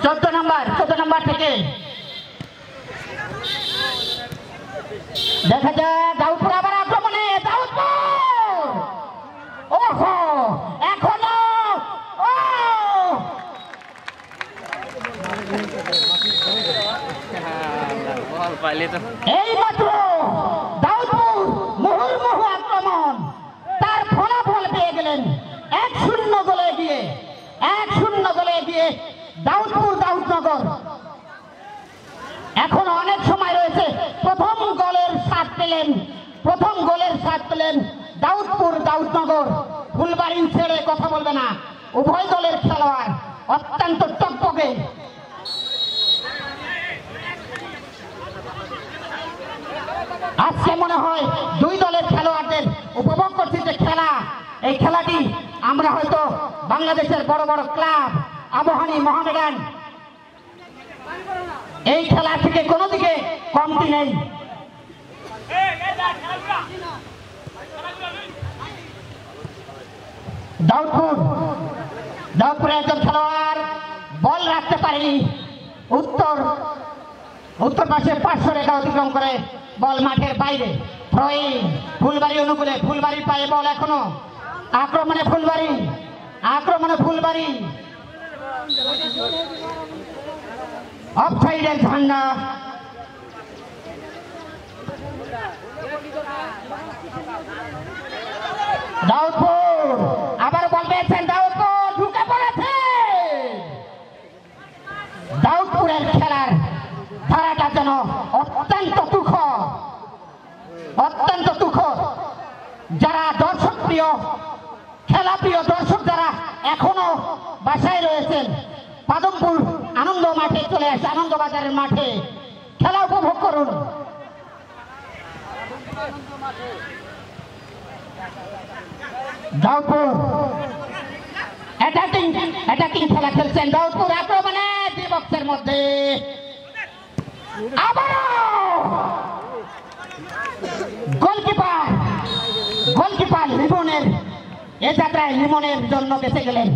14 নম্বর থেকে দেখা যায় দাউদপুর আবার আক্রমণে দাউদপুর ওহো এখনো এই মাত্র দাউদপুর মুহুর্মুহু আক্রমণ তার ফলাফল পেয়ে গেলেন 1-0 গোলে এগিয়ে 1-0 গোলে এগিয়ে দাউদপুর দাউদনগর। এখনো অনেক সময় রয়েছে। প্রথম গোলের স্বাদ পেলেন দাউদপুর দাউদনগর। ফুলবাড়ি ছেড়ে কথা বলবে না, উভয় দলের খেলোয়াড় অত্যন্ত টকটকে। আজকে মনে হয় দুই দলের খেলোয়াড়দের উপভোগ করছি যে খেলা, এই খেলাটি আমরা হয়তো বাংলাদেশের বড় বড় ক্লাব আবাহনী মোহামেডান এই খেলা থেকে কোনো দিকে কমতি নেই। দাউদপুরের একজন খেলোয়াড় বল রাখতে পারেনি, উত্তর পাশে 500 রেখা অতিক্রম করে বল মাঠের বাইরে। ফুলবাড়ি অনুকূলে, ফুলবাড়ির পায়ে বল এখনো। আক্রমণে ফুলবাড়ি অফসাইডের ঝান্ডা। দাউদপুর আবার বল পেয়েছেন, দাউদপুর ঢুকে পড়েছে। দাউদপুরের খেলার ধারাটা যেন অত্যন্ত তুখর। যারা দর্শক প্রিয়, খেলা প্রিয় দর্শক যারা এখনো বাসায় রয়েছেন, পাদমপুর আনন্দ মাঠে চলে আসে, আনন্দবাজারের মাঠে খেলা উপভোগ করুন। দাউদপুর অ্যাটাকিং খেলা খেলছেন। দাউদপুর আক্রমণে বক্সের মধ্যে আবারও গোলকিপার লিমনের এ যাত্রায় লিমনের জন্য বেঁচে গেলেন।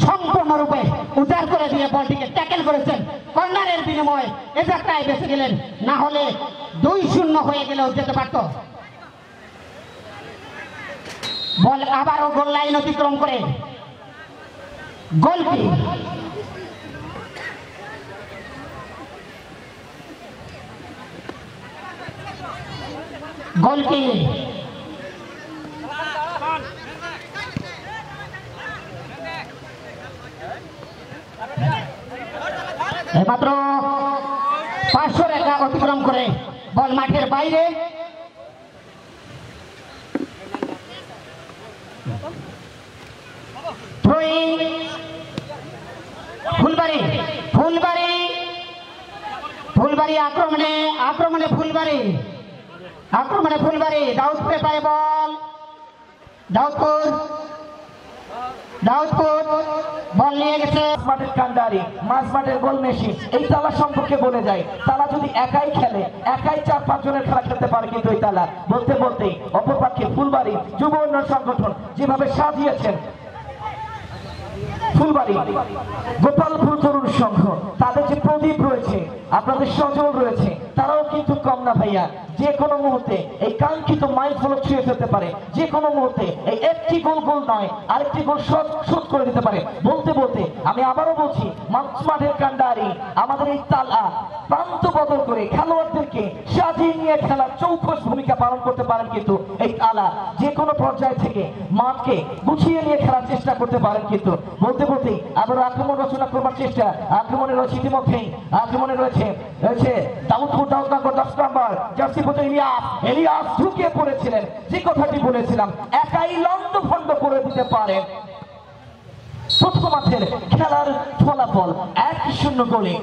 সম্পূর্ণরূপে উজাড় করে দিয়ে বলটিকে ট্যাকেল করেছেন। কর্নারের বিনিময়ে এ যাত্রায় বেঁচে গেলেন, না হলে 2-0 হয়ে গেলেও যেতে পারত। বল আবারও গোল লাইন অতিক্রম করে গোলকি মাত্র 500 রেখা অতিক্রম করে বল মাঠের বাইরে। ফুলবাড়ি আক্রমণে ফুলবাড়ি দাউদপুরে পায় বল। দাউদপুর বল নিয়ে গেছে মাঠের কান্ডারি, মাঝ মাঠের গোল মেশিন। এই তালা সম্পর্কে বলে যায়, তালা যদি একাই খেলে, একাই 4-5 জনের খেলা খেলতে পারে। কিন্তু এই তালা বলতে অপরপক্ষে ফুলবাড়ি যুব উন্নয়ন সংগঠন যেভাবে সাজিয়েছেন, ফুলবাড়ি গোপালপুর তরুণ সংঘ, তাদের যে প্রদীপ রয়েছে, আপনাদের সজল রয়েছে, তারাও কিন্তু কম না ভাইয়া। যে কোনো মুহূর্তে এই কাঙ্ক্ষিত মাইল ফলক ছুঁয়ে ফেলতে পারে, যে কোনো মুহূর্তে এই একটি গোল নয় আরেকটি গোল শোধ করে দিতে পারে। বলতে আমি আবারও বলছি, মাঠের কান্ডারি আমাদের এই তালা প্রান্ত বদল করে খেলোয়াড়দেরকে সাজিয়ে নিয়ে খেলার চৌখস ভূমিকা পালন করতে পারেন। কিন্তু এই তালা যে কোনো পর্যায় থেকে মাঠকে গুছিয়ে নিয়ে খেলার চেষ্টা করতে পারেন। কিন্তু বলতে আবার আক্রমণ রচনা করবার চেষ্টা। আক্রমণে রয়েছে ইতিমধ্যেই, আক্রমণে রয়েছে দাউদপুর দাউদনগর 10 নম্বর জার্সি পরে এলিয়াস ঢুকে পড়েছিলেন। যে কথাটি বলেছিলাম, একাই লন্ডভন্ড করে দিতে পারেন। প্রথমার্ধের খেলার ফলাফল 1-0 গোলে।